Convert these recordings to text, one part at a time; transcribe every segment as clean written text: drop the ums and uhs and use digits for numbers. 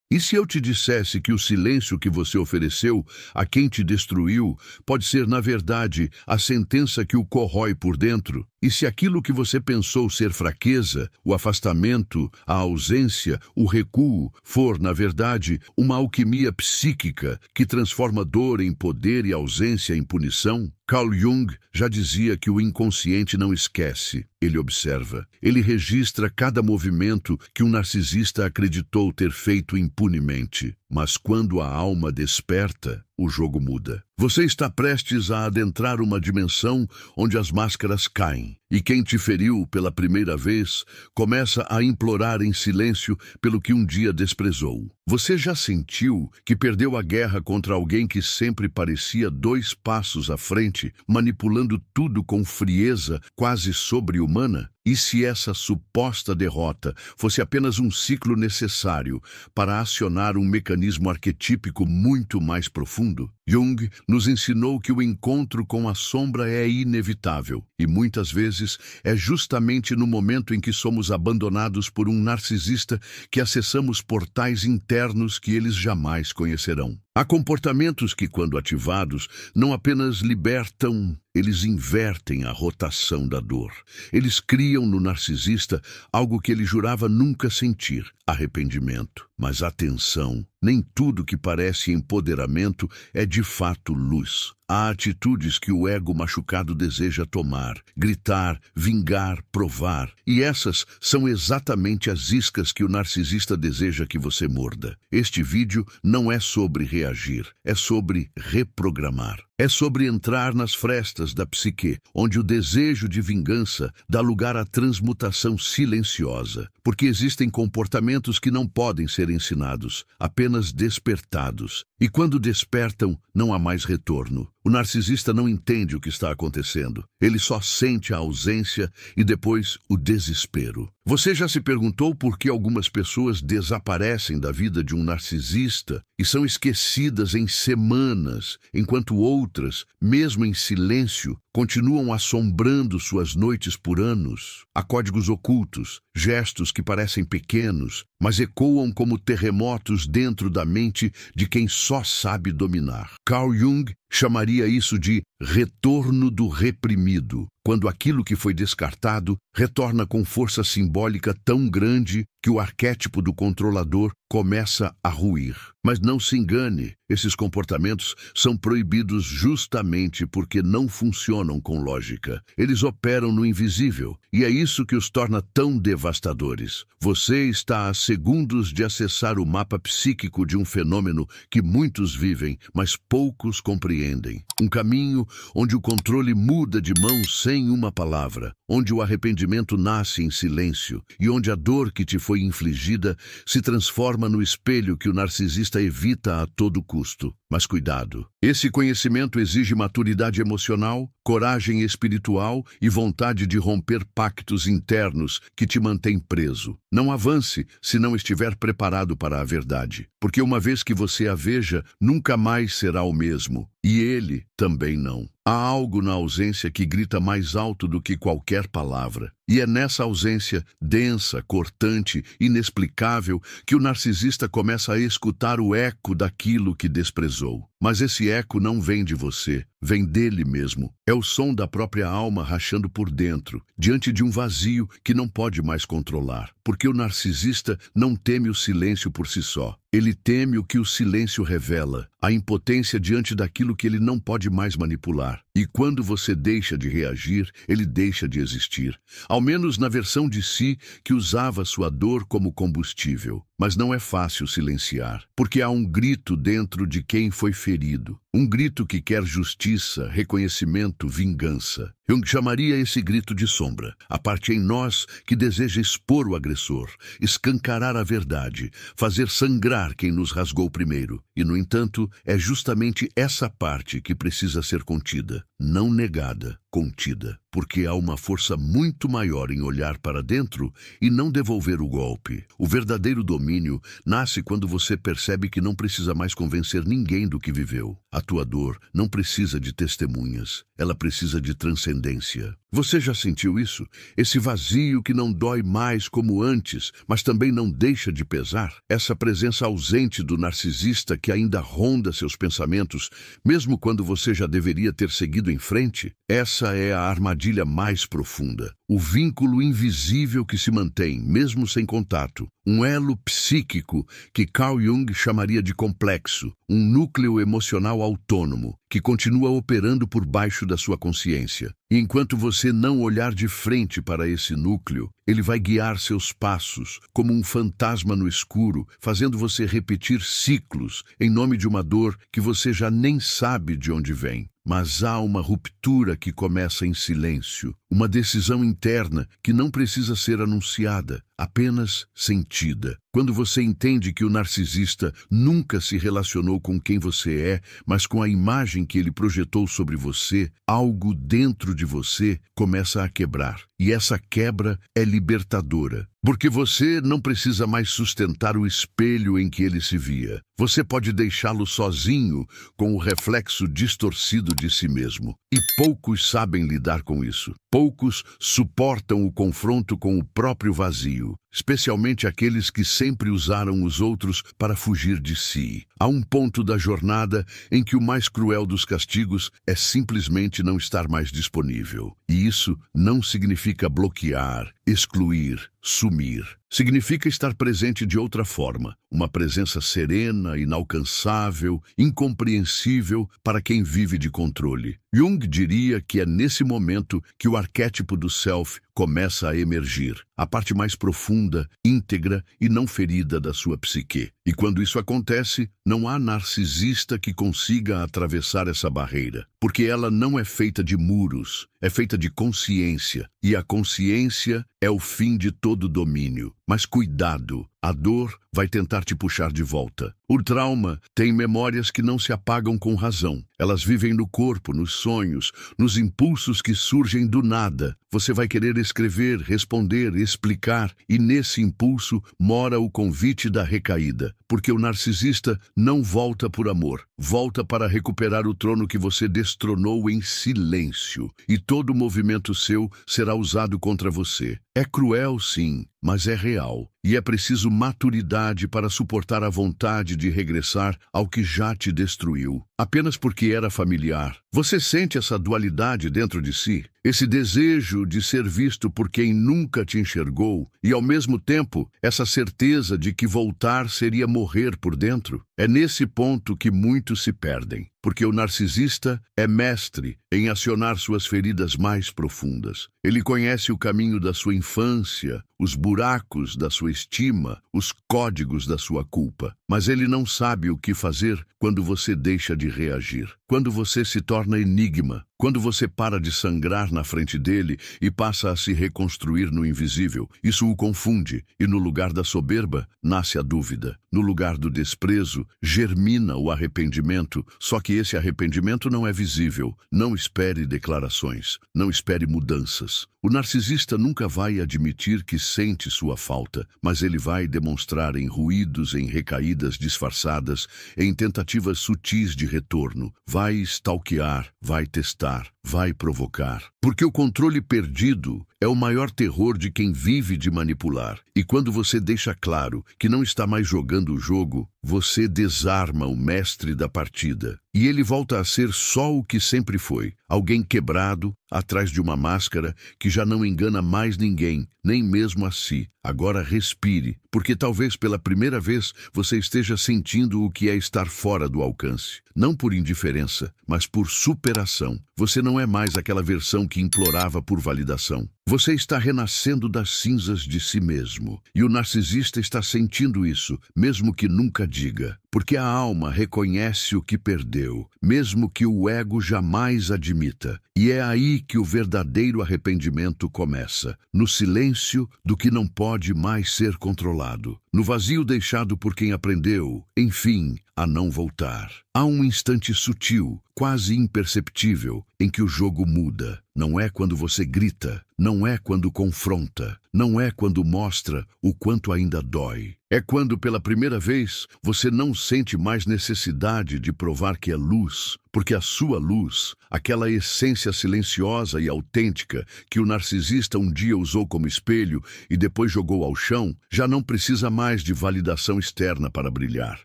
E se eu te dissesse que o silêncio que você ofereceu a quem te destruiu pode ser, na verdade, a sentença que o corrói por dentro? E se aquilo que você pensou ser fraqueza, o afastamento, a ausência, o recuo, for, na verdade, uma alquimia psíquica que transforma dor em poder e ausência em punição? Carl Jung já dizia que o inconsciente não esquece, ele observa. Ele registra cada movimento que um narcisista acreditou ter feito impunemente. Mas quando a alma desperta, o jogo muda. Você está prestes a adentrar uma dimensão onde as máscaras caem, e quem te feriu pela primeira vez começa a implorar em silêncio pelo que um dia desprezou. Você já sentiu que perdeu a guerra contra alguém que sempre parecia 2 passos à frente, manipulando tudo com frieza quase sobre-humana? E se essa suposta derrota fosse apenas um ciclo necessário para acionar um mecanismo arquetípico muito mais profundo? Jung nos ensinou que o encontro com a sombra é inevitável e muitas vezes é justamente no momento em que somos abandonados por um narcisista que acessamos portais internos que eles jamais conhecerão. Há comportamentos que, quando ativados, não apenas libertam, eles invertem a rotação da dor. Eles criam no narcisista algo que ele jurava nunca sentir: arrependimento. Mas atenção, nem tudo que parece empoderamento é de fato luz. Há atitudes que o ego machucado deseja tomar, gritar, vingar, provar. E essas são exatamente as iscas que o narcisista deseja que você morda. Este vídeo não é sobre reagir, é sobre reprogramar. É sobre entrar nas frestas da psique, onde o desejo de vingança dá lugar à transmutação silenciosa. Porque existem comportamentos que não podem ser ensinados, apenas despertados. E quando despertam, não há mais retorno. O narcisista não entende o que está acontecendo. Ele só sente a ausência e depois o desespero. Você já se perguntou por que algumas pessoas desaparecem da vida de um narcisista e são esquecidas em semanas, enquanto outras, mesmo em silêncio, continuam assombrando suas noites por anos? Há códigos ocultos, gestos que parecem pequenos, mas ecoam como terremotos dentro da mente de quem só sabe dominar. Carl Jung chamaria isso de retorno do reprimido, quando aquilo que foi descartado retorna com força simbólica tão grande que o arquétipo do controlador começa a ruir. Mas não se engane, esses comportamentos são proibidos justamente porque não funcionam com lógica. Eles operam no invisível, e é isso que os torna tão devastadores. Você está a segundos de acessar o mapa psíquico de um fenômeno que muitos vivem, mas poucos compreendem. Um caminho onde o controle muda de mãos sem uma palavra, onde o arrependimento nasce em silêncio e onde a dor que te foi infligida se transforma no espelho que o narcisista evita a todo custo. Mas cuidado, esse conhecimento exige maturidade emocional, coragem espiritual e vontade de romper pactos internos que te mantêm preso. Não avance se não estiver preparado para a verdade, porque uma vez que você a veja, nunca mais será o mesmo, e ele também não. Há algo na ausência que grita mais alto do que qualquer palavra. E é nessa ausência, densa, cortante, inexplicável, que o narcisista começa a escutar o eco daquilo que desprezou. Mas esse eco não vem de você, vem dele mesmo. É o som da própria alma rachando por dentro, diante de um vazio que não pode mais controlar. Porque o narcisista não teme o silêncio por si só. Ele teme o que o silêncio revela, a impotência diante daquilo que ele não pode mais manipular. E quando você deixa de reagir, ele deixa de existir. Ao menos na versão de si que usava sua dor como combustível. Mas não é fácil silenciar, porque há um grito dentro de quem foi ferido. Um grito que quer justiça, reconhecimento, vingança. Jung chamaria esse grito de sombra, a parte em nós que deseja expor o agressor, escancarar a verdade, fazer sangrar quem nos rasgou primeiro. E, no entanto, é justamente essa parte que precisa ser contida, não negada, contida, porque há uma força muito maior em olhar para dentro e não devolver o golpe. O verdadeiro domínio nasce quando você percebe que não precisa mais convencer ninguém do que viveu. A tua dor não precisa de testemunhas, ela precisa de transcendência. Você já sentiu isso? Esse vazio que não dói mais como antes, mas também não deixa de pesar? Essa presença ausente do narcisista que ainda ronda seus pensamentos, mesmo quando você já deveria ter seguido em frente? Essa é a armadilha mais profunda. O vínculo invisível que se mantém, mesmo sem contato. Um elo psíquico que Carl Jung chamaria de complexo. Um núcleo emocional autônomo que continua operando por baixo da sua consciência. E enquanto você não olhar de frente para esse núcleo, ele vai guiar seus passos como um fantasma no escuro, fazendo você repetir ciclos em nome de uma dor que você já nem sabe de onde vem. Mas há uma ruptura que começa em silêncio, uma decisão interna que não precisa ser anunciada, apenas sentida. Quando você entende que o narcisista nunca se relacionou com quem você é, mas com a imagem que ele projetou sobre você, algo dentro de você começa a quebrar. E essa quebra é libertadora, porque você não precisa mais sustentar o espelho em que ele se via. Você pode deixá-lo sozinho com o reflexo distorcido de si mesmo. E poucos sabem lidar com isso. Poucos suportam o confronto com o próprio vazio, especialmente aqueles que sempre usaram os outros para fugir de si. Há um ponto da jornada em que o mais cruel dos castigos é simplesmente não estar mais disponível. E isso não significa bloquear, excluir, sumir. Significa estar presente de outra forma, uma presença serena, inalcançável, incompreensível para quem vive de controle. Jung diria que é nesse momento que o arquétipo do self começa a emergir, a parte mais profunda, íntegra e não ferida da sua psique. E quando isso acontece, não há narcisista que consiga atravessar essa barreira, porque ela não é feita de muros, é feita de consciência, e a consciência é o fim de todo domínio. Mas cuidado, a dor vai tentar te puxar de volta. O trauma tem memórias que não se apagam com razão. Elas vivem no corpo, nos sonhos, nos impulsos que surgem do nada. Você vai querer escrever, responder, explicar, e nesse impulso mora o convite da recaída. Porque o narcisista não volta por amor, volta para recuperar o trono que você destronou em silêncio. E todo movimento seu será usado contra você. É cruel, sim, mas é real. E é preciso maturidade para suportar a vontade de regressar ao que já te destruiu, apenas porque era familiar. Você sente essa dualidade dentro de si? Esse desejo de ser visto por quem nunca te enxergou e, ao mesmo tempo, essa certeza de que voltar seria morrer por dentro? É nesse ponto que muitos se perdem, porque o narcisista é mestre em acionar suas feridas mais profundas. Ele conhece o caminho da sua infância, os buracos da sua estima, os códigos da sua culpa. Mas ele não sabe o que fazer quando você deixa de reagir, quando você se torna enigma, quando você para de sangrar na frente dele e passa a se reconstruir no invisível. Isso o confunde, e no lugar da soberba nasce a dúvida. No lugar do desprezo germina o arrependimento, só que esse arrependimento não é visível. Não espere declarações, não espere mudanças. O narcisista nunca vai admitir que sente sua falta, mas ele vai demonstrar em ruídos, em recaídas disfarçadas, em tentativas sutis de retorno. Vai stalkear, vai testar, vai provocar. Porque o controle perdido é o maior terror de quem vive de manipular. E quando você deixa claro que não está mais jogando o jogo, você desarma o mestre da partida. E ele volta a ser só o que sempre foi. Alguém quebrado, atrás de uma máscara que já não engana mais ninguém, nem mesmo a si. Agora respire, porque talvez pela primeira vez você esteja sentindo o que é estar fora do alcance. Não por indiferença, mas por superação. Você não é mais aquela versão que implorava por validação. Você está renascendo das cinzas de si mesmo. E o narcisista está sentindo isso, mesmo que nunca diga. Porque a alma reconhece o que perdeu, mesmo que o ego jamais admita. E é aí que o verdadeiro arrependimento começa. No silêncio do que não pode mais ser controlado. No vazio deixado por quem aprendeu, enfim, a não voltar. Há um instante sutil, quase imperceptível, em que o jogo muda. Não é quando você grita, não é quando confronta, não é quando mostra o quanto ainda dói. É quando, pela primeira vez, você não sente mais necessidade de provar que é luz porque a sua luz, aquela essência silenciosa e autêntica que o narcisista um dia usou como espelho e depois jogou ao chão, já não precisa mais de validação externa para brilhar.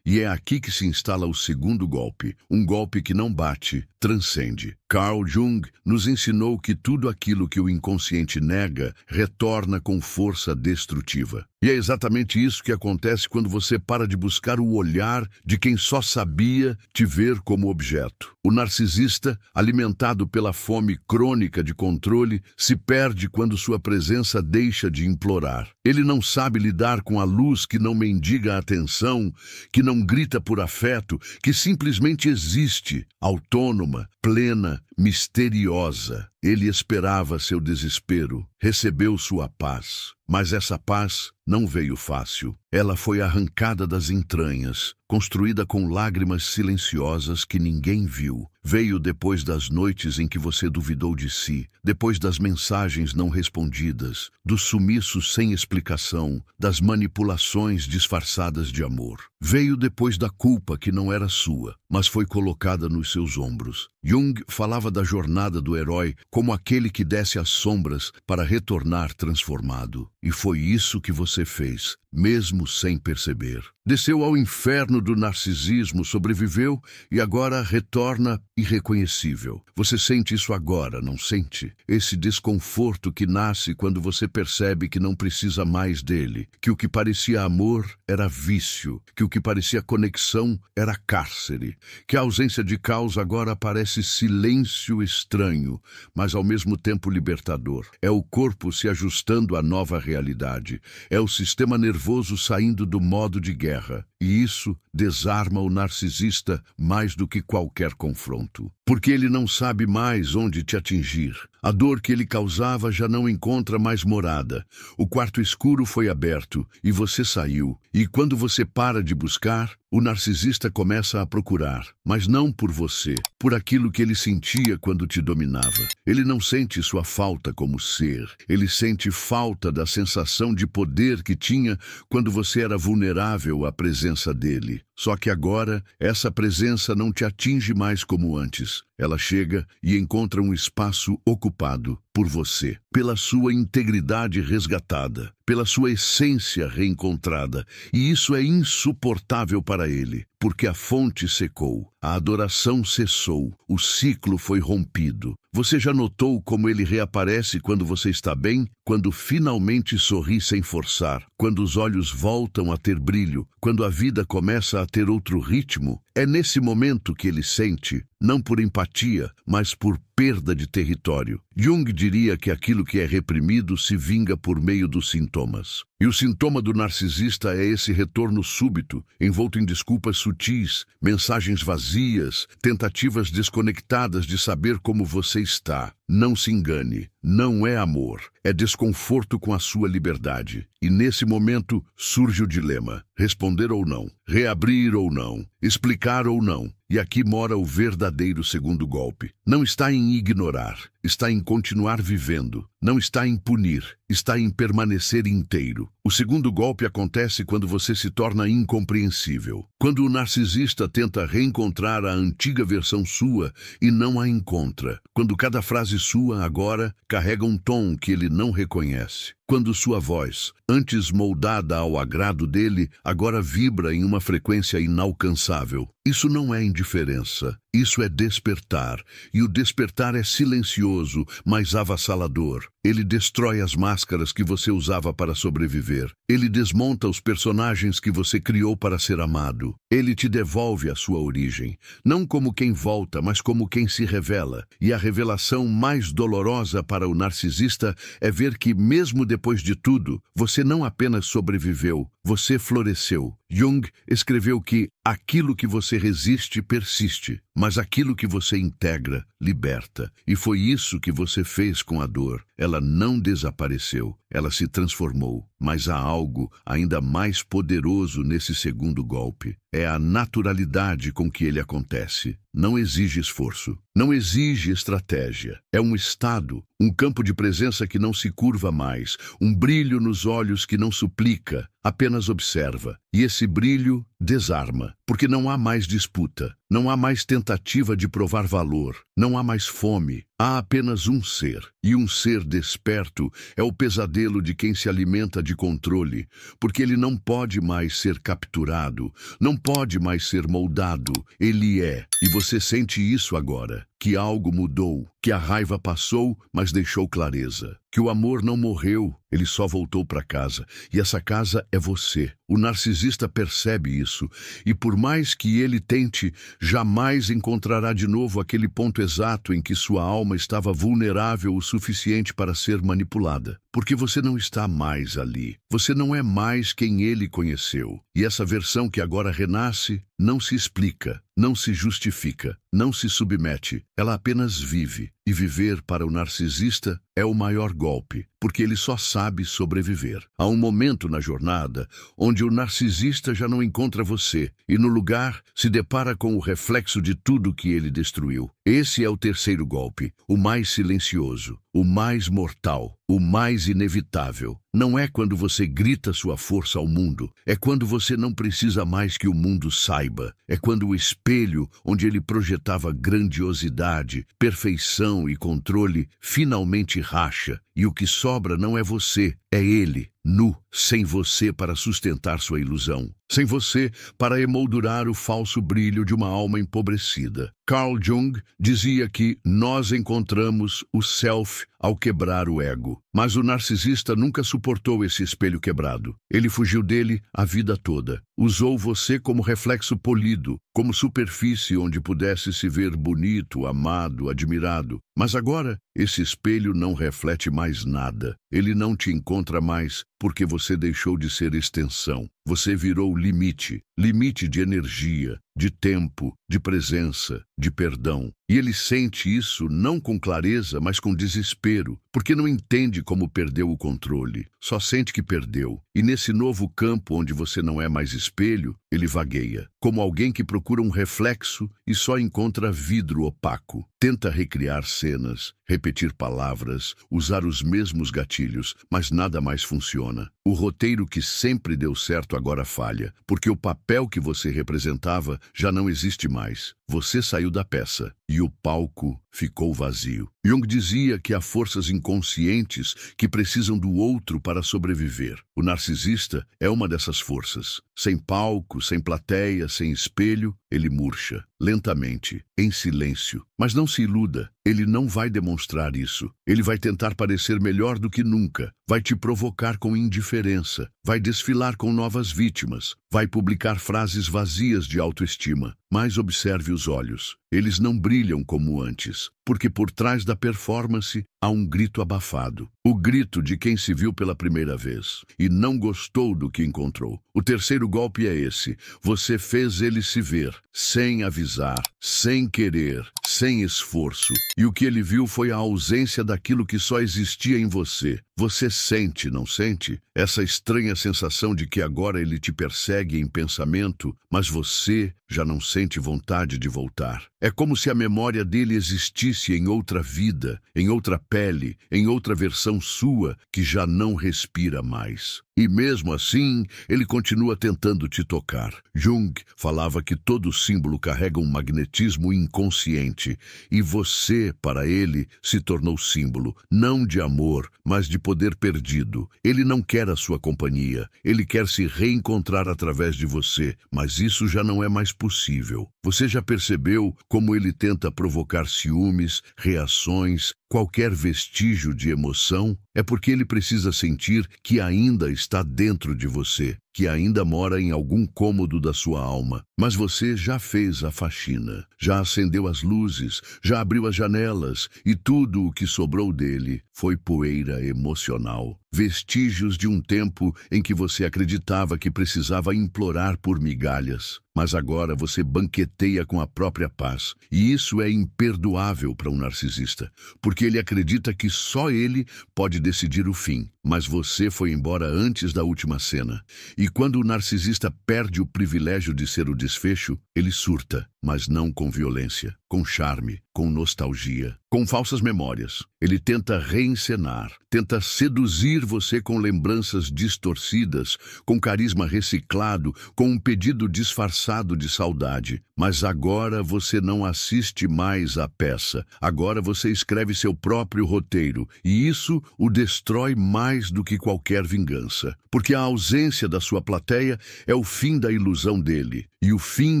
E é aqui que se instala o segundo golpe, um golpe que não bate, transcende. Carl Jung nos ensinou que tudo aquilo que o inconsciente nega retorna com força destrutiva. E é exatamente isso que acontece quando você para de buscar o olhar de quem só sabia te ver como objeto. O narcisista, alimentado pela fome crônica de controle, se perde quando sua presença deixa de implorar. Ele não sabe lidar com a luz que não mendiga atenção, que não grita por afeto, que simplesmente existe, autônoma, plena, misteriosa. Ele esperava seu desespero, recebeu sua paz. Mas essa paz não veio fácil. Ela foi arrancada das entranhas, construída com lágrimas silenciosas que ninguém viu. Veio depois das noites em que você duvidou de si, depois das mensagens não respondidas, dos sumiços sem explicação, das manipulações disfarçadas de amor. Veio depois da culpa que não era sua, mas foi colocada nos seus ombros. Jung falava da jornada do herói como aquele que desce às sombras para retornar transformado. E foi isso que você fez, mesmo sem perceber. Desceu ao inferno do narcisismo, sobreviveu e agora retorna irreconhecível. Você sente isso agora, não sente? Esse desconforto que nasce quando você percebe que não precisa mais dele, que o que parecia amor era vício, que o que parecia conexão era cárcere, que a ausência de causa agora parece silêncio estranho, mas ao mesmo tempo libertador. É o corpo se ajustando à nova realidade, é o sistema nervoso saindo do modo de guerra. E isso desarma o narcisista mais do que qualquer confronto. Porque ele não sabe mais onde te atingir. A dor que ele causava já não encontra mais morada. O quarto escuro foi aberto e você saiu. E quando você para de buscar, o narcisista começa a procurar. Mas não por você, por aquilo que ele sentia quando te dominava. Ele não sente sua falta como ser. Ele sente falta da sensação de poder que tinha quando você era vulnerável à presença dele. Só que agora, essa presença não te atinge mais como antes. Ela chega e encontra um espaço ocupado por você, pela sua integridade resgatada, pela sua essência reencontrada. E isso é insuportável para ele, porque a fonte secou, a adoração cessou, o ciclo foi rompido. Você já notou como ele reaparece quando você está bem? Quando finalmente sorri sem forçar, quando os olhos voltam a ter brilho, quando a vida começa a ter outro ritmo? É nesse momento que ele sente, não por empatia, mas por perda de território. Jung diria que aquilo que é reprimido se vinga por meio dos sintomas. E o sintoma do narcisista é esse retorno súbito, envolto em desculpas sutis, mensagens vazias, tentativas desconectadas de saber como você está. Não se engane, não é amor, é desconforto com a sua liberdade. E nesse momento surge o dilema: responder ou não, reabrir ou não, explicar ou não. E aqui mora o verdadeiro segundo golpe. Não está em ignorar, está em continuar vivendo. Não está em punir, está em permanecer inteiro. O segundo golpe acontece quando você se torna incompreensível. Quando o narcisista tenta reencontrar a antiga versão sua e não a encontra. Quando cada frase sua agora carrega um tom que ele não reconhece. Quando sua voz, antes moldada ao agrado dele, agora vibra em uma frequência inalcançável. Isso não é indiferença, isso é despertar. E o despertar é silencioso, mas avassalador. Ele destrói as máscaras que você usava para sobreviver. Ele desmonta os personagens que você criou para ser amado. Ele te devolve a sua origem, não como quem volta, mas como quem se revela. E a revelação mais dolorosa para o narcisista é ver que, mesmo depois de tudo, você não apenas sobreviveu, você floresceu. Jung escreveu que aquilo que você resiste persiste, mas aquilo que você integra liberta. E foi isso que você fez com a dor. Ela não desapareceu, ela se transformou. Mas há algo ainda mais poderoso nesse segundo golpe. É a naturalidade com que ele acontece. Não exige esforço, não exige estratégia. É um estado, um campo de presença que não se curva mais, um brilho nos olhos que não suplica, apenas observa. E esse brilho desarma, porque não há mais disputa, não há mais tentativa de provar valor, não há mais fome, há apenas um ser. E um ser desperto é o pesadelo de quem se alimenta de controle, porque ele não pode mais ser capturado, não pode mais ser moldado, ele é. E você sente isso agora, que algo mudou, que a raiva passou, mas deixou clareza, que o amor não morreu, ele só voltou para casa, e essa casa é você. O narcisista percebe isso, e por mais que ele tente, jamais encontrará de novo aquele ponto exato em que sua alma estava vulnerável o suficiente para ser manipulada. Porque você não está mais ali. Você não é mais quem ele conheceu. E essa versão que agora renasce não se explica, não se justifica, não se submete. Ela apenas vive. E viver para o narcisista é o maior golpe, porque ele só sabe sobreviver. Há um momento na jornada onde o narcisista já não encontra você e, no lugar, se depara com o reflexo de tudo que ele destruiu. Esse é o terceiro golpe, o mais silencioso, o mais mortal, o mais inevitável. Não é quando você grita sua força ao mundo, é quando você não precisa mais que o mundo saiba. É quando o espelho, onde ele projetava grandiosidade, perfeição e controle, finalmente racha, e o que sobra não é você, é ele, nu, sem você para sustentar sua ilusão, sem você para emoldurar o falso brilho de uma alma empobrecida. Carl Jung dizia que nós encontramos o self ao quebrar o ego, mas o narcisista nunca suportou esse espelho quebrado. Ele fugiu dele a vida toda. Usou você como reflexo polido, como superfície onde pudesse se ver bonito, amado, admirado. Mas agora, esse espelho não reflete mais nada. Ele não te encontra mais porque você deixou de ser extensão. Você virou limite, limite de energia, de tempo, de presença, de perdão. E ele sente isso não com clareza, mas com desespero, porque não entende como perdeu o controle. Só sente que perdeu. E nesse novo campo onde você não é mais espelho, ele vagueia, como alguém que procura um reflexo e só encontra vidro opaco. Tenta recriar cenas, repetir palavras, usar os mesmos gatilhos, mas nada mais funciona. O roteiro que sempre deu certo agora falha, porque o papel que você representava já não existe mais. Você saiu da peça e o palco ficou vazio. Jung dizia que há forças inconscientes que precisam do outro para sobreviver. O narcisista é uma dessas forças. Sem palco, sem plateia, sem espelho, ele murcha, lentamente, em silêncio. Mas não se iluda, ele não vai demonstrar isso. Ele vai tentar parecer melhor do que nunca, vai te provocar com indiferença, vai desfilar com novas vítimas, vai publicar frases vazias de autoestima. Mas observe os olhos. Eles não brilham como antes, porque por trás da performance há um grito abafado. O grito de quem se viu pela primeira vez e não gostou do que encontrou. O terceiro golpe é esse. Você fez ele se ver, sem avisar, sem querer, sem esforço. E o que ele viu foi a ausência daquilo que só existia em você. Você sente, não sente? Essa estranha sensação de que agora ele te persegue em pensamento, mas você já não sente vontade de voltar. É como se a memória dele existisse em outra vida, em outra pele, em outra versão sua que já não respira mais. E mesmo assim, ele continua tentando te tocar. Jung falava que todo símbolo carrega um magnetismo inconsciente, e você, para ele, se tornou símbolo, não de amor, mas de poder perdido. Ele não quer a sua companhia, ele quer se reencontrar através de você, mas isso já não é mais possível. Você já percebeu como ele tenta provocar ciúmes, reações, qualquer vestígio de emoção? É porque ele precisa sentir que ainda está dentro de você, que ainda mora em algum cômodo da sua alma. Mas você já fez a faxina, já acendeu as luzes, já abriu as janelas, e tudo o que sobrou dele foi poeira emocional. Vestígios de um tempo em que você acreditava que precisava implorar por migalhas. Mas agora você banqueteia com a própria paz. E isso é imperdoável para um narcisista, porque ele acredita que só ele pode decidir o fim. Mas você foi embora antes da última cena. E quando o narcisista perde o privilégio de ser o desfecho, ele surta. mas não com violência, com charme, com nostalgia, com falsas memórias. Ele tenta reencenar, tenta seduzir você com lembranças distorcidas, com carisma reciclado, com um pedido disfarçado de saudade. Mas agora você não assiste mais à peça. Agora você escreve seu próprio roteiro, e isso o destrói mais do que qualquer vingança. Porque a ausência da sua plateia é o fim da ilusão dele, e o fim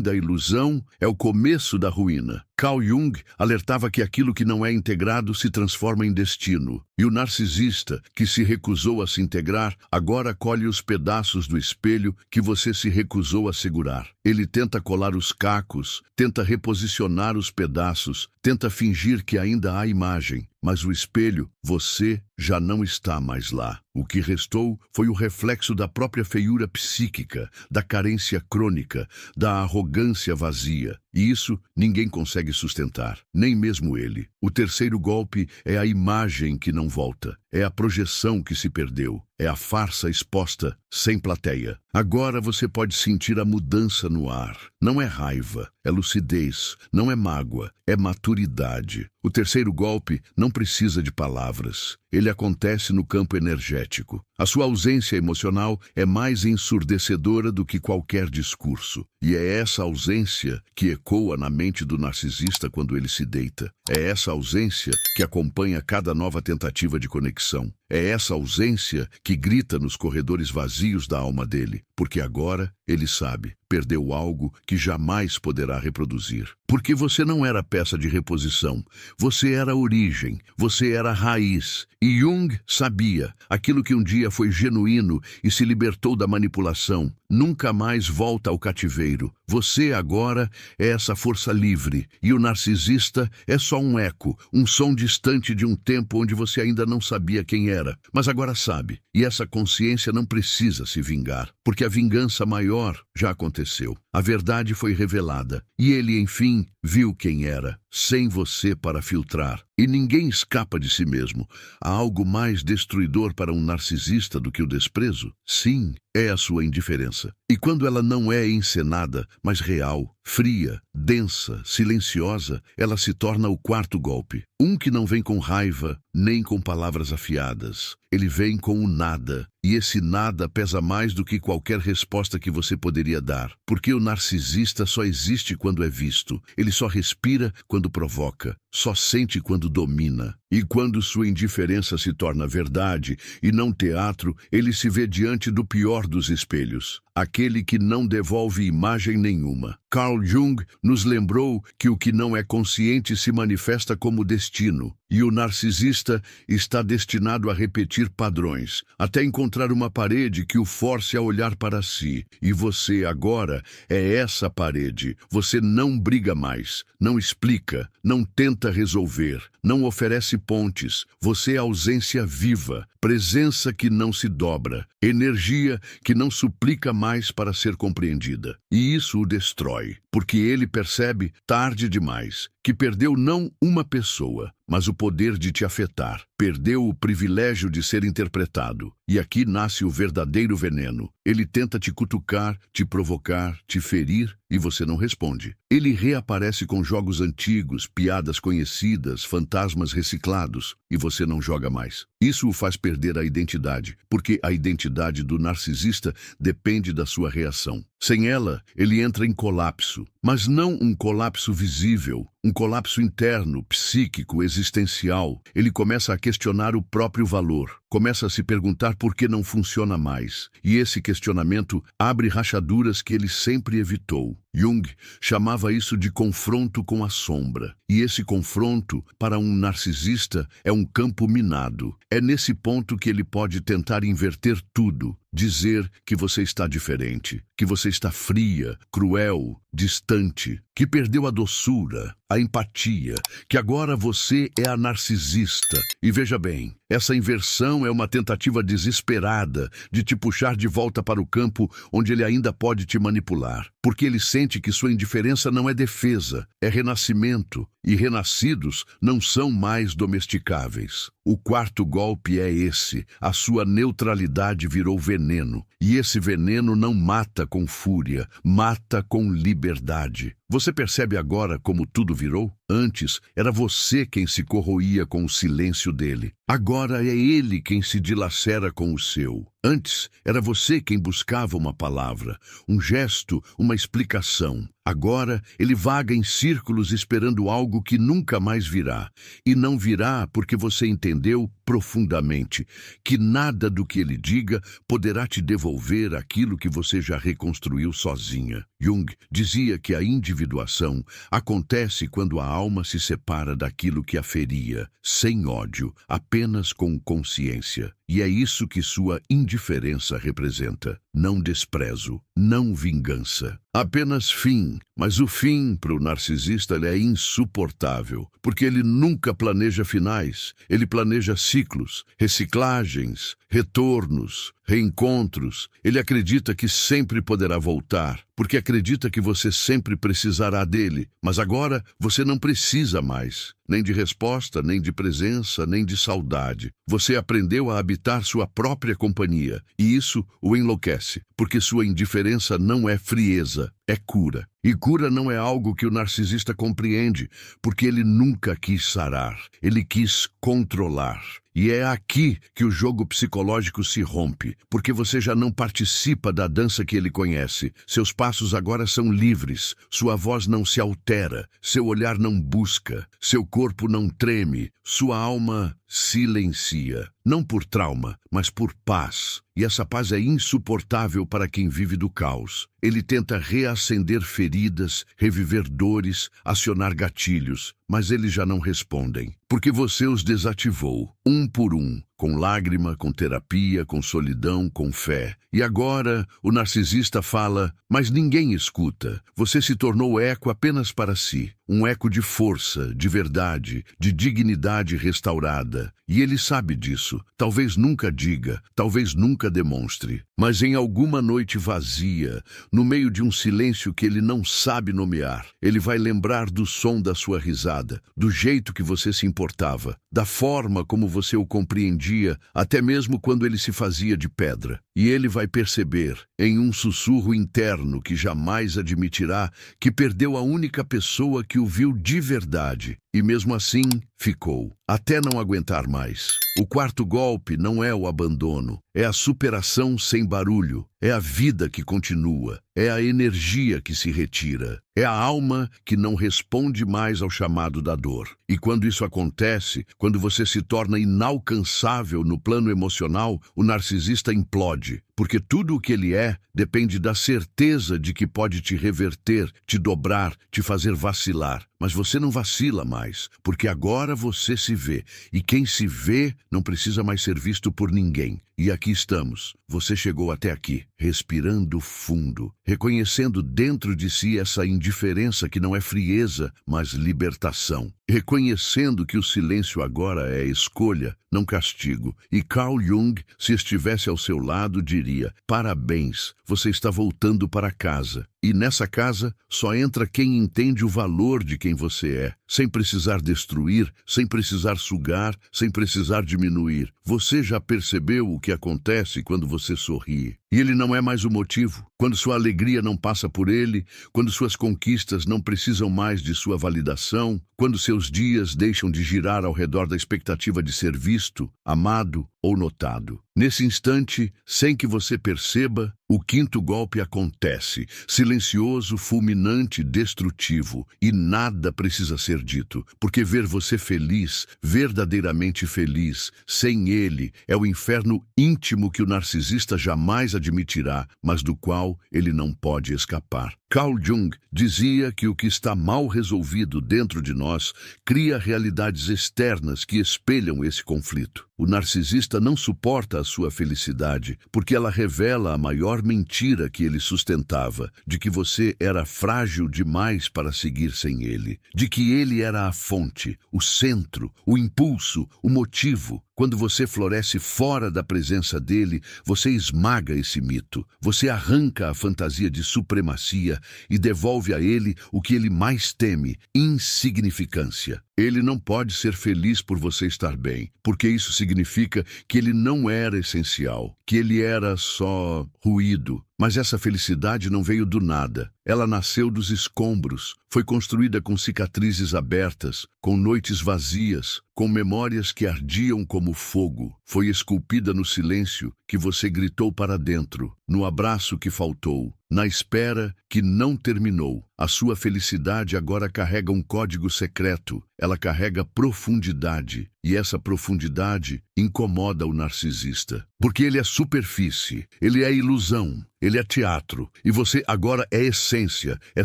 da ilusão é o começo da ruína. Carl Jung alertava que aquilo que não é integrado se transforma em destino. E o narcisista, que se recusou a se integrar, agora colhe os pedaços do espelho que você se recusou a segurar. Ele tenta colar os cacos, tenta reposicionar os pedaços, tenta fingir que ainda há imagem. Mas o espelho, você, já não está mais lá. O que restou foi o reflexo da própria feiura psíquica, da carência crônica, da arrogância vazia. E isso ninguém consegue sustentar, nem mesmo ele. O terceiro golpe é a imagem que não volta. É a projeção que se perdeu. É a farsa exposta, sem plateia. Agora você pode sentir a mudança no ar. Não é raiva, é lucidez. Não é mágoa, é maturidade. O terceiro golpe não precisa de palavras. Ele acontece no campo energético. A sua ausência emocional é mais ensurdecedora do que qualquer discurso. E é essa ausência que ecoa na mente do narcisista quando ele se deita. É essa ausência que acompanha cada nova tentativa de conexão. É essa ausência que grita nos corredores vazios da alma dele, porque agora ele sabe, perdeu algo que jamais poderá reproduzir. Porque você não era peça de reposição, você era a origem, você era a raiz. E Jung sabia, aquilo que um dia foi genuíno e se libertou da manipulação, nunca mais volta ao cativeiro. Você agora é essa força livre, e o narcisista é só um eco, um som distante de um tempo onde você ainda não sabia quem era, mas agora sabe. E essa consciência não precisa se vingar, porque a vingança maior já aconteceu. A verdade foi revelada, e ele, enfim, viu quem era, sem você para filtrar. E ninguém escapa de si mesmo. Há algo mais destruidor para um narcisista do que o desprezo? Sim, é a sua indiferença. E quando ela não é encenada, mas real, fria, densa, silenciosa, ela se torna o quarto golpe. Um que não vem com raiva, nem com palavras afiadas. Ele vem com o nada. E esse nada pesa mais do que qualquer resposta que você poderia dar. Porque o narcisista só existe quando é visto. Ele só respira quando provoca. Só sente quando domina. E quando sua indiferença se torna verdade e não teatro, ele se vê diante do pior dos espelhos. Aquele que não devolve imagem nenhuma. Carl Jung nos lembrou que o que não é consciente se manifesta como destino. E o narcisista está destinado a repetir padrões, até encontrar uma parede que o force a olhar para si. E você agora é essa parede. Você não briga mais, não explica, não tenta resolver, não oferece pontes. Você é ausência viva, presença que não se dobra, energia que não suplica mais para ser compreendida. E isso o destrói, porque ele percebe, tarde demais, que perdeu não uma pessoa, mas o poder de te afetar. Perdeu o privilégio de ser interpretado. E aqui nasce o verdadeiro veneno. Ele tenta te cutucar, te provocar, te ferir, e você não responde. Ele reaparece com jogos antigos, piadas conhecidas, fantasmas reciclados, e você não joga mais. Isso o faz perder a identidade, porque a identidade do narcisista depende da sua reação. Sem ela, ele entra em colapso, mas não um colapso visível, um colapso interno, psíquico, existencial. Ele começa a questionar o próprio valor, começa a se perguntar por que não funciona mais. E esse questionamento abre rachaduras que ele sempre evitou. Jung chamava isso de confronto com a sombra. E esse confronto, para um narcisista, é um campo minado. É nesse ponto que ele pode tentar inverter tudo. Dizer que você está diferente, que você está fria, cruel, distante, que perdeu a doçura, a empatia, que agora você é a narcisista. E veja bem, essa inversão é uma tentativa desesperada de te puxar de volta para o campo onde ele ainda pode te manipular, porque ele sente que sua indiferença não é defesa, é renascimento. e renascidos não são mais domesticáveis. O quarto golpe é esse: a sua neutralidade virou veneno. E esse veneno não mata com fúria, mata com liberdade. Você percebe agora como tudo virou? Antes, era você quem se corroía com o silêncio dele. Agora é ele quem se dilacera com o seu. Antes, era você quem buscava uma palavra, um gesto, uma explicação. Agora, ele vaga em círculos esperando algo que nunca mais virá. E não virá porque você entendeu profundamente que nada do que ele diga poderá te devolver aquilo que você já reconstruiu sozinha. Jung dizia que a individuação acontece quando a alma se separa daquilo que a feria, sem ódio, apenas com consciência. E é isso que sua indiferença representa. Não desprezo, não vingança. Apenas fim. Mas o fim, para o narcisista, ele é insuportável, porque ele nunca planeja finais. Ele planeja ciclos, reciclagens, retornos, reencontros. Ele acredita que sempre poderá voltar, porque acredita que você sempre precisará dele. Mas agora você não precisa mais, nem de resposta, nem de presença, nem de saudade. Você aprendeu a habitar sua própria companhia, e isso o enlouquece, porque sua indiferença não é frieza, é cura. E cura não é algo que o narcisista compreende, porque ele nunca quis sarar, ele quis controlar. E é aqui que o jogo psicológico se rompe, porque você já não participa da dança que ele conhece. Seus passos agora são livres, sua voz não se altera, seu olhar não busca, seu corpo não treme, sua alma silencia. Não por trauma, mas por paz. E essa paz é insuportável para quem vive do caos. Ele tenta reacender feridas, reviver dores, acionar gatilhos, mas eles já não respondem, porque você os desativou, um por um, com lágrima, com terapia, com solidão, com fé. E agora o narcisista fala, mas ninguém escuta. Você se tornou eco apenas para si, um eco de força, de verdade, de dignidade restaurada. E ele sabe disso. Talvez nunca diga, talvez nunca demonstre. Mas em alguma noite vazia, no meio de um silêncio que ele não sabe nomear, ele vai lembrar do som da sua risada, do jeito que você se importava, da forma como você o compreendia, até mesmo quando ele se fazia de pedra. E ele vai perceber, em um sussurro interno que jamais admitirá, que perdeu a única pessoa que o viu de verdade. E mesmo assim, ficou, até não aguentar mais. O quarto golpe não é o abandono, é a superação sem barulho, é a vida que continua, é a energia que se retira, é a alma que não responde mais ao chamado da dor. E quando isso acontece, quando você se torna inalcançável no plano emocional, o narcisista implode, porque tudo o que ele é depende da certeza de que pode te reverter, te dobrar, te fazer vacilar. Mas você não vacila mais, porque agora você se vê, e quem se vê não precisa mais ser visto por ninguém. E aqui estamos. Você chegou até aqui, respirando fundo, reconhecendo dentro de si essa indiferença que não é frieza, mas libertação. Reconhecendo que o silêncio agora é escolha, não castigo. E Carl Jung, se estivesse ao seu lado, diria: parabéns, você está voltando para casa. E nessa casa só entra quem entende o valor de quem você é, sem precisar destruir, sem precisar sugar, sem precisar diminuir. Você já percebeu o que acontece quando você sorri? E ele não é mais o motivo. Quando sua alegria não passa por ele, quando suas conquistas não precisam mais de sua validação, quando seus dias deixam de girar ao redor da expectativa de ser visto, amado ou notado. Nesse instante, sem que você perceba, o quinto golpe acontece, silencioso, fulminante, destrutivo, e nada precisa ser dito, porque ver você feliz, verdadeiramente feliz, sem ele, é o inferno íntimo que o narcisista jamais admitirá, mas do qual ele não pode escapar. Carl Jung dizia que o que está mal resolvido dentro de nós cria realidades externas que espelham esse conflito. O narcisista não suporta a sua felicidade, porque ela revela a maior mentira que ele sustentava, de que você era frágil demais para seguir sem ele, de que ele era a fonte, o centro, o impulso, o motivo. Quando você floresce fora da presença dele, você esmaga esse mito. Você arranca a fantasia de supremacia e devolve a ele o que ele mais teme: insignificância. Ele não pode ser feliz por você estar bem, porque isso significa que ele não era essencial, que ele era só ruído. Mas essa felicidade não veio do nada. Ela nasceu dos escombros, foi construída com cicatrizes abertas, com noites vazias, com memórias que ardiam como fogo. Foi esculpida no silêncio que você gritou para dentro, no abraço que faltou, na espera que não terminou. A sua felicidade agora carrega um código secreto. Ela carrega profundidade, e essa profundidade incomoda o narcisista. Porque ele é superfície, ele é ilusão, ele é teatro, e você agora é essência, é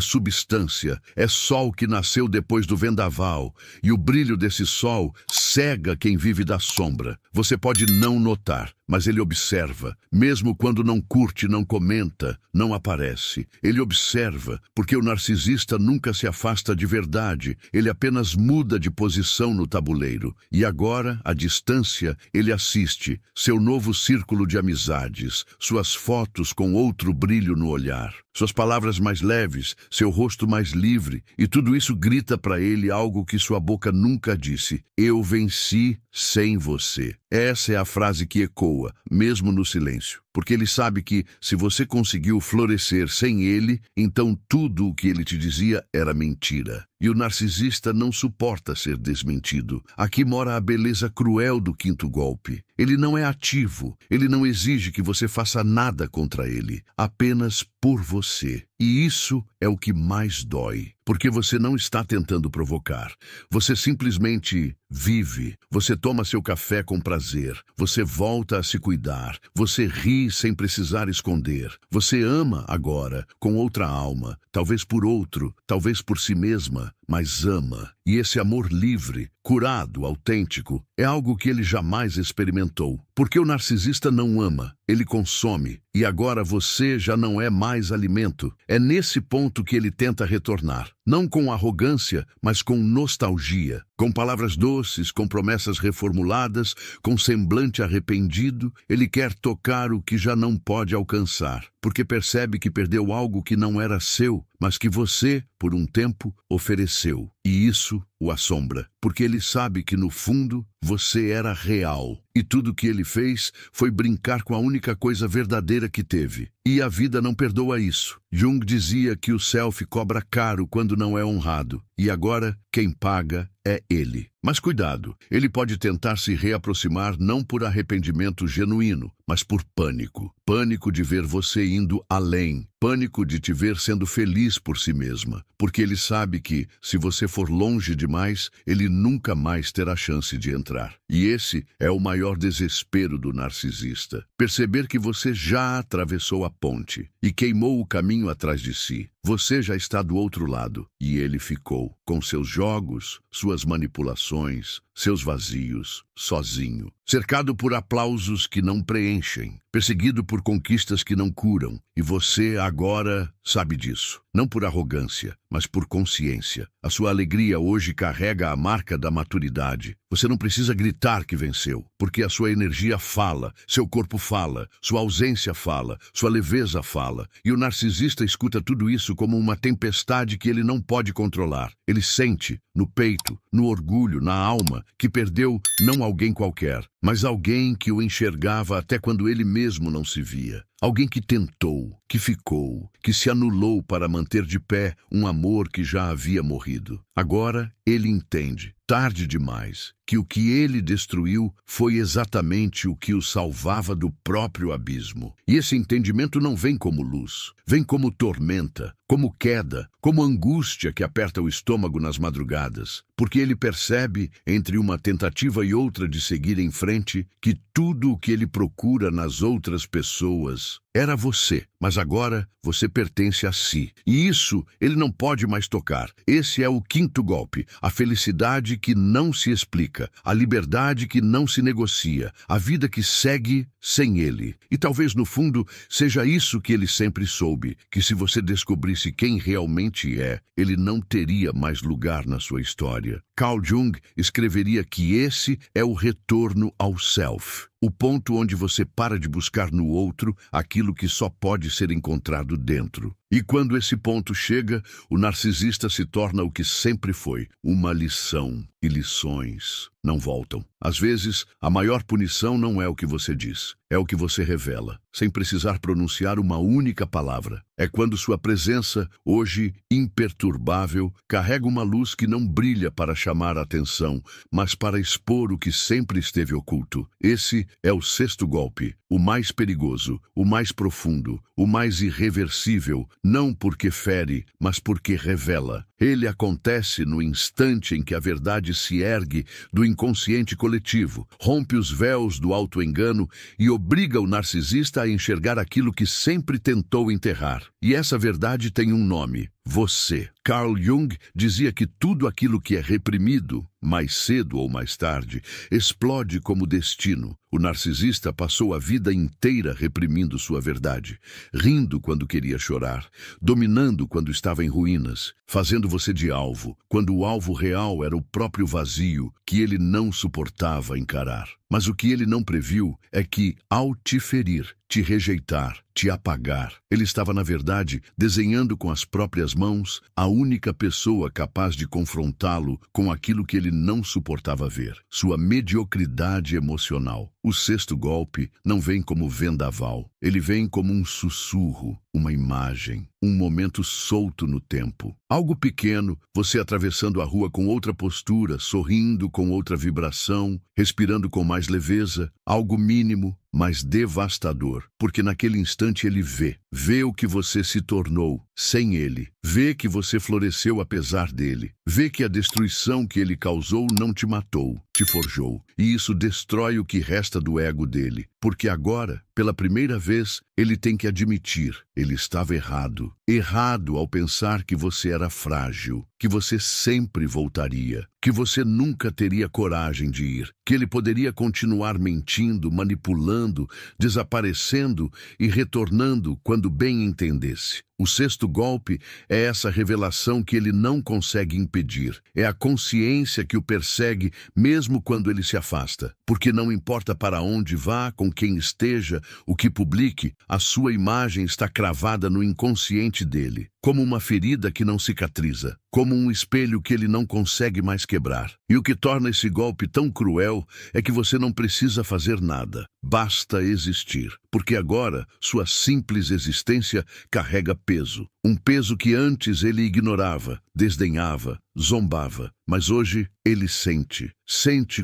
substância, é sol que nasceu depois do vendaval, e o brilho desse sol cega quem vive da sombra. Você pode não notar, mas ele observa, mesmo quando não curte, não comenta, não aparece. Ele observa, porque o narcisista nunca se afasta de verdade, ele apenas muda de posição no tabuleiro. E agora, à distância, ele assiste seu novo círculo de amizades, suas fotos com outro brilho no olhar, suas palavras mais leves, seu rosto mais livre, e tudo isso grita para ele algo que sua boca nunca disse: eu venci sem você. Essa é a frase que ecoa, mesmo no silêncio, porque ele sabe que, se você conseguiu florescer sem ele, então tudo o que ele te dizia era mentira. E o narcisista não suporta ser desmentido. Aqui mora a beleza cruel do quinto golpe. Ele não é ativo, ele não exige que você faça nada contra ele, apenas por você. E isso é o que mais dói, porque você não está tentando provocar. Você simplesmente vive. Você toma seu café com prazer. Você volta a se cuidar. Você ri sem precisar esconder. Você ama agora, com outra alma, talvez por outro, talvez por si mesma, mas ama. E esse amor livre, curado, autêntico, é algo que ele jamais experimentou. Porque o narcisista não ama, ele consome. E agora você já não é mais alimento. É nesse ponto que ele tenta retornar. Não com arrogância, mas com nostalgia. Com palavras doces, com promessas reformuladas, com semblante arrependido, ele quer tocar o que já não pode alcançar, porque percebe que perdeu algo que não era seu, mas que você, por um tempo, ofereceu. E isso o assombra, porque ele sabe que, no fundo, você era real. E tudo que ele fez foi brincar com a única coisa verdadeira que teve. E a vida não perdoa isso. Jung dizia que o self cobra caro quando não é honrado. E agora, quem paga é ele. Mas cuidado, ele pode tentar se reaproximar não por arrependimento genuíno, mas por pânico. Pânico de ver você indo além. Pânico de te ver sendo feliz por si mesma. Porque ele sabe que, se você for longe demais, ele nunca mais terá chance de entrar. E esse é o maior desespero do narcisista. Perceber que você já atravessou a ponte e queimou o caminho atrás de si. Você já está do outro lado, e ele ficou, com seus jogos, suas manipulações, seus vazios, sozinho, cercado por aplausos que não preenchem, perseguido por conquistas que não curam, e você agora sabe disso. Não por arrogância, mas por consciência. A sua alegria hoje carrega a marca da maturidade. Você não precisa gritar que venceu, porque a sua energia fala, seu corpo fala, sua ausência fala, sua leveza fala. E o narcisista escuta tudo isso como uma tempestade que ele não pode controlar. Ele sente, no peito, no orgulho, na alma, que perdeu não alguém qualquer, mas alguém que o enxergava até quando ele mesmo não se via. Alguém que tentou, que ficou, que se anulou para manter de pé um amor que já havia morrido. Agora ele entende, tarde demais, que o que ele destruiu foi exatamente o que o salvava do próprio abismo. E esse entendimento não vem como luz, vem como tormenta, como queda, como angústia que aperta o estômago nas madrugadas, porque ele percebe, entre uma tentativa e outra de seguir em frente, que tudo o que ele procura nas outras pessoas apenas. Era você, mas agora você pertence a si. E isso ele não pode mais tocar. Esse é o quinto golpe. A felicidade que não se explica, a liberdade que não se negocia, a vida que segue sem ele. E talvez no fundo seja isso que ele sempre soube, que se você descobrisse quem realmente é, ele não teria mais lugar na sua história. Carl Jung escreveria que esse é o retorno ao self. O ponto onde você para de buscar no outro aquilo que só pode ser encontrado dentro. E quando esse ponto chega, o narcisista se torna o que sempre foi, uma lição. E lições não voltam. Às vezes, a maior punição não é o que você diz, é o que você revela, sem precisar pronunciar uma única palavra. É quando sua presença, hoje imperturbável, carrega uma luz que não brilha para chamar a atenção, mas para expor o que sempre esteve oculto. Esse é o sexto golpe, o mais perigoso, o mais profundo, o mais irreversível, não porque fere, mas porque revela. Ele acontece no instante em que a verdade se ergue do inconsciente coletivo, rompe os véus do auto-engano e obriga o narcisista a enxergar aquilo que sempre tentou enterrar. E essa verdade tem um nome: você. Carl Jung dizia que tudo aquilo que é reprimido, mais cedo ou mais tarde, explode como destino. O narcisista passou a vida inteira reprimindo sua verdade, rindo quando queria chorar, dominando quando estava em ruínas, fazendo você de alvo, quando o alvo real era o próprio vazio que ele não suportava encarar. Mas o que ele não previu é que, ao te ferir, te rejeitar, te apagar, ele estava, na verdade, desenhando com as próprias mãos a única pessoa capaz de confrontá-lo com aquilo que ele não suportava ver, sua mediocridade emocional. O sexto golpe não vem como vendaval, ele vem como um sussurro, uma imagem, um momento solto no tempo. Algo pequeno, você atravessando a rua com outra postura, sorrindo com outra vibração, respirando com mais leveza, algo mínimo, mas devastador, porque naquele instante ele vê o que você se tornou sem ele, vê que você floresceu apesar dele, vê que a destruição que ele causou não te matou, te forjou, e isso destrói o que resta do ego dele, porque agora, pela primeira vez, ele tem que admitir, ele estava errado ao pensar que você era frágil, que você sempre voltaria, que você nunca teria coragem de ir, que ele poderia continuar mentindo, manipulando, desaparecendo e retornando quando bem entendesse. O sexto golpe é essa revelação que ele não consegue impedir. É a consciência que o persegue mesmo quando ele se afasta. Porque não importa para onde vá, com quem esteja, o que publique, a sua imagem está cravada no inconsciente dele, como uma ferida que não cicatriza, como um espelho que ele não consegue mais quebrar. E o que torna esse golpe tão cruel é que você não precisa fazer nada, basta existir, porque agora sua simples existência carrega peso. Um peso que antes ele ignorava, desdenhava, zombava, mas hoje ele sente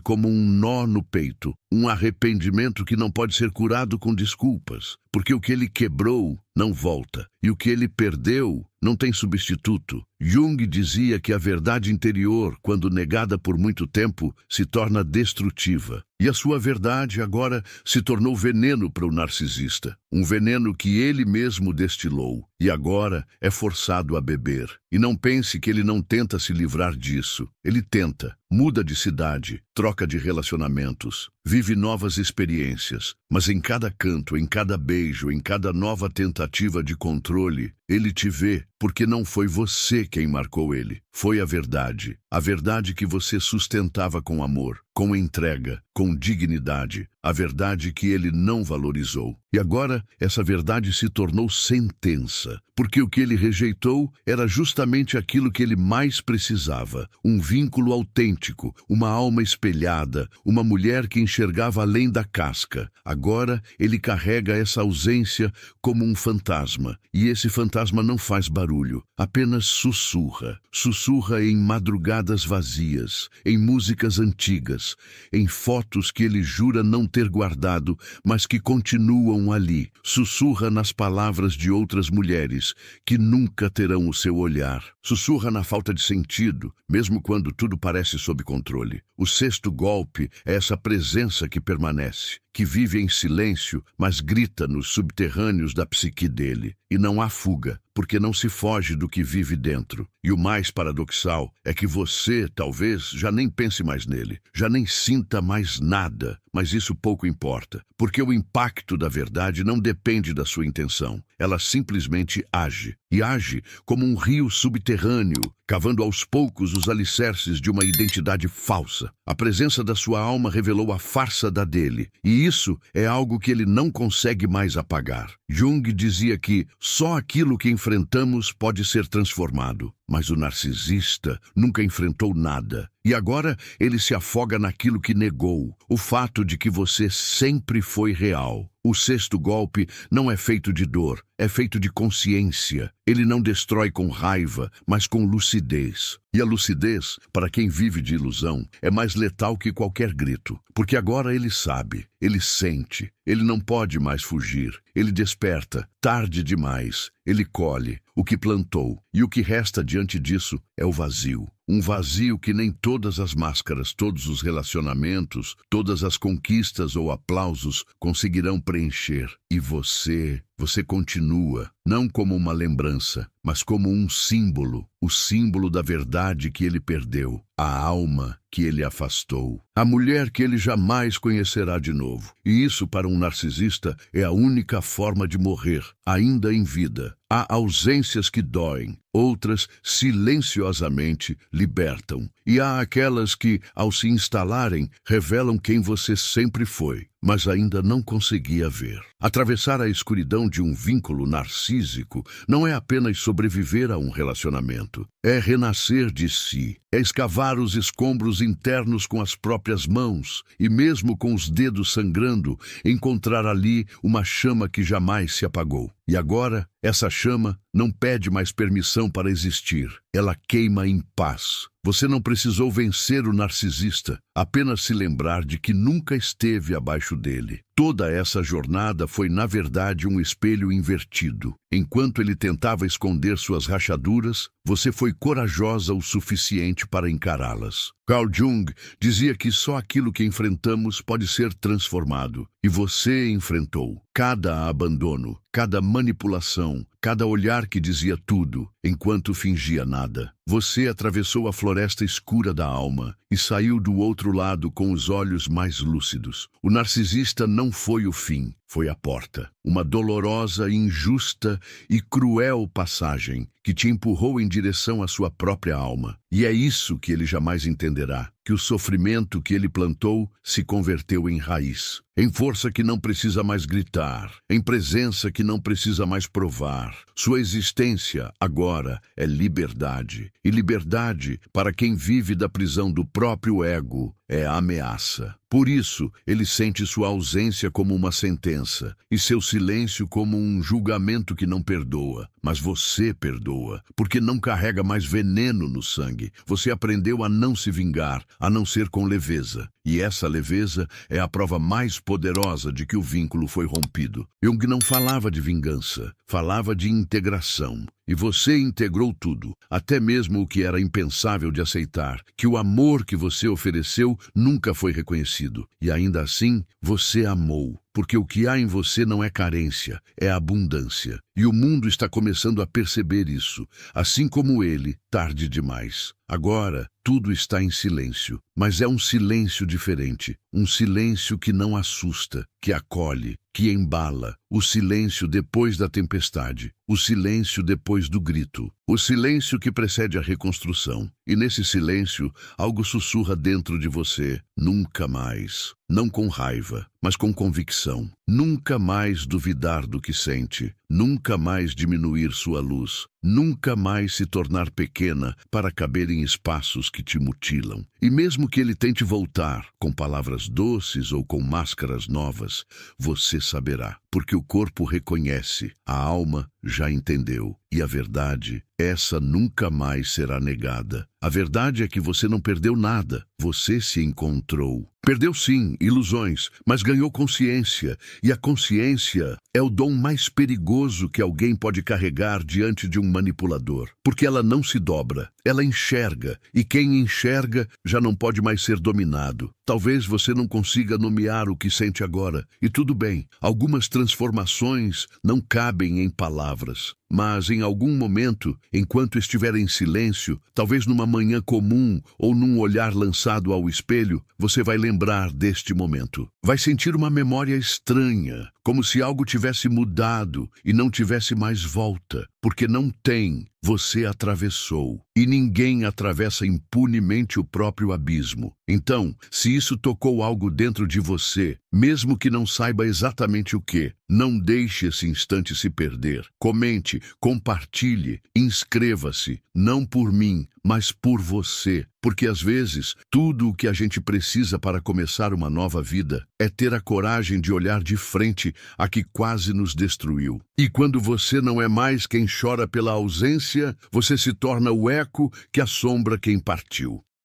como um nó no peito, um arrependimento que não pode ser curado com desculpas, porque o que ele quebrou não volta, e o que ele perdeu não tem substituto. Jung dizia que a verdade interior, quando negada por muito tempo, se torna destrutiva. E a sua verdade agora se tornou veneno para o narcisista. Um veneno que ele mesmo destilou. E agora é forçado a beber. E não pense que ele não tenta se livrar disso. Ele tenta. Muda de cidade, troca de relacionamentos, vive novas experiências. Mas em cada canto, em cada beijo, em cada nova tentativa de controle, ele te vê, porque não foi você quem marcou ele. Foi a verdade que você sustentava com amor, com entrega, com dignidade, a verdade que ele não valorizou. E agora, essa verdade se tornou sentença, porque o que ele rejeitou era justamente aquilo que ele mais precisava, um vínculo autêntico, uma alma espelhada, uma mulher que enxergava além da casca. Agora, ele carrega essa ausência como um fantasma, e esse fantasma não faz barulho. barulho, apenas sussurra. Sussurra em madrugadas vazias, em músicas antigas, em fotos que ele jura não ter guardado, mas que continuam ali. Sussurra nas palavras de outras mulheres, que nunca terão o seu olhar. Sussurra na falta de sentido, mesmo quando tudo parece sob controle. O sexto golpe é essa presença que permanece, que vive em silêncio, mas grita nos subterrâneos da psique dele. E não há fuga, porque não se foge do que vive dentro. E o mais paradoxal é que você, talvez, já nem pense mais nele, já nem sinta mais nada, mas isso pouco importa, porque o impacto da verdade não depende da sua intenção. Ela simplesmente age, e age como um rio subterrâneo, cavando aos poucos os alicerces de uma identidade falsa. A presença da sua alma revelou a farsa da dele, e isso é algo que ele não consegue mais apagar. Jung dizia que só aquilo que enfrentamos pode ser transformado, mas o narcisista nunca enfrentou nada. E agora ele se afoga naquilo que negou, o fato de que você sempre foi real. O sexto golpe não é feito de dor, é feito de consciência. Ele não destrói com raiva, mas com lucidez. E a lucidez, para quem vive de ilusão, é mais letal que qualquer grito. Porque agora ele sabe, ele sente, ele não pode mais fugir. Ele desperta, tarde demais. Ele colhe o que plantou, e o que resta diante disso é o vazio. Um vazio que nem todas as máscaras, todos os relacionamentos, todas as conquistas ou aplausos conseguirão preencher. E você continua, não como uma lembrança, mas como um símbolo, o símbolo da verdade que ele perdeu, a alma que ele afastou, a mulher que ele jamais conhecerá de novo. E isso, para um narcisista, é a única forma de morrer, ainda em vida. Há ausências que doem, outras silenciosamente libertam. E há aquelas que, ao se instalarem, revelam quem você sempre foi, mas ainda não conseguia ver. Atravessar a escuridão de um vínculo narcísico não é apenas sobreviver a um relacionamento, é renascer de si, é escavar os escombros internos com as próprias mãos e, mesmo com os dedos sangrando, encontrar ali uma chama que jamais se apagou. E agora, essa chama não pede mais permissão para existir, ela queima em paz. Você não precisou vencer o narcisista, apenas se lembrar de que nunca esteve abaixo dele. Toda essa jornada foi, na verdade, um espelho invertido. Enquanto ele tentava esconder suas rachaduras, você foi corajosa o suficiente para encará-las. Carl Jung dizia que só aquilo que enfrentamos pode ser transformado. E você enfrentou cada abandono, cada manipulação, cada olhar que dizia tudo, enquanto fingia nada. Você atravessou a floresta escura da alma e saiu do outro lado com os olhos mais lúcidos. O narcisista não foi o fim, foi a porta. Uma dolorosa, injusta e cruel passagem que te empurrou em direção à sua própria alma. E é isso que ele jamais entenderá, que o sofrimento que ele plantou se converteu em raiz, em força que não precisa mais gritar, em presença que não precisa mais provar. Sua existência agora é liberdade, e liberdade, para quem vive da prisão do próprio ego, é ameaça. Por isso, ele sente sua ausência como uma sentença, e seu silêncio como um julgamento que não perdoa. Mas você perdoa, porque não carrega mais veneno no sangue. Você aprendeu a não se vingar, a não ser com leveza. E essa leveza é a prova mais poderosa de que o vínculo foi rompido. Jung não falava de vingança, falava de integração. E você integrou tudo, até mesmo o que era impensável de aceitar, que o amor que você ofereceu nunca foi reconhecido. E ainda assim, você amou, porque o que há em você não é carência, é abundância. E o mundo está começando a perceber isso, assim como ele, tarde demais. Agora, tudo está em silêncio, mas é um silêncio diferente, um silêncio que não assusta, que acolhe, que embala, o silêncio depois da tempestade, o silêncio depois do grito, o silêncio que precede a reconstrução. E nesse silêncio, algo sussurra dentro de você, nunca mais. Não com raiva, mas com convicção. Nunca mais duvidar do que sente, nunca mais diminuir sua luz, nunca mais se tornar pequena para caber em espaços que te mutilam. E mesmo que ele tente voltar, com palavras doces ou com máscaras novas, você saberá, porque o corpo reconhece, a alma já entendeu. E a verdade, essa nunca mais será negada. A verdade é que você não perdeu nada, você se encontrou. Perdeu sim, ilusões, mas ganhou consciência. E a consciência é o dom mais perigoso que alguém pode carregar diante de um manipulador. Porque ela não se dobra, ela enxerga. E quem enxerga já não pode mais ser dominado. Talvez você não consiga nomear o que sente agora. E tudo bem, algumas transformações não cabem em palavras. Mas em algum momento, enquanto estiver em silêncio, talvez numa manhã comum ou num olhar lançado ao espelho, você vai lembrar deste momento. Vai sentir uma memória estranha, como se algo tivesse mudado e não tivesse mais volta, porque não tem. Você atravessou, e ninguém atravessa impunemente o próprio abismo. Então, se isso tocou algo dentro de você, mesmo que não saiba exatamente o que, não deixe esse instante se perder. Comente, compartilhe, inscreva-se, não por mim, mas por você. Porque às vezes, tudo o que a gente precisa para começar uma nova vida é ter a coragem de olhar de frente a que quase nos destruiu. E quando você não é mais quem chora pela ausência, você se torna o eco que assombra quem partiu.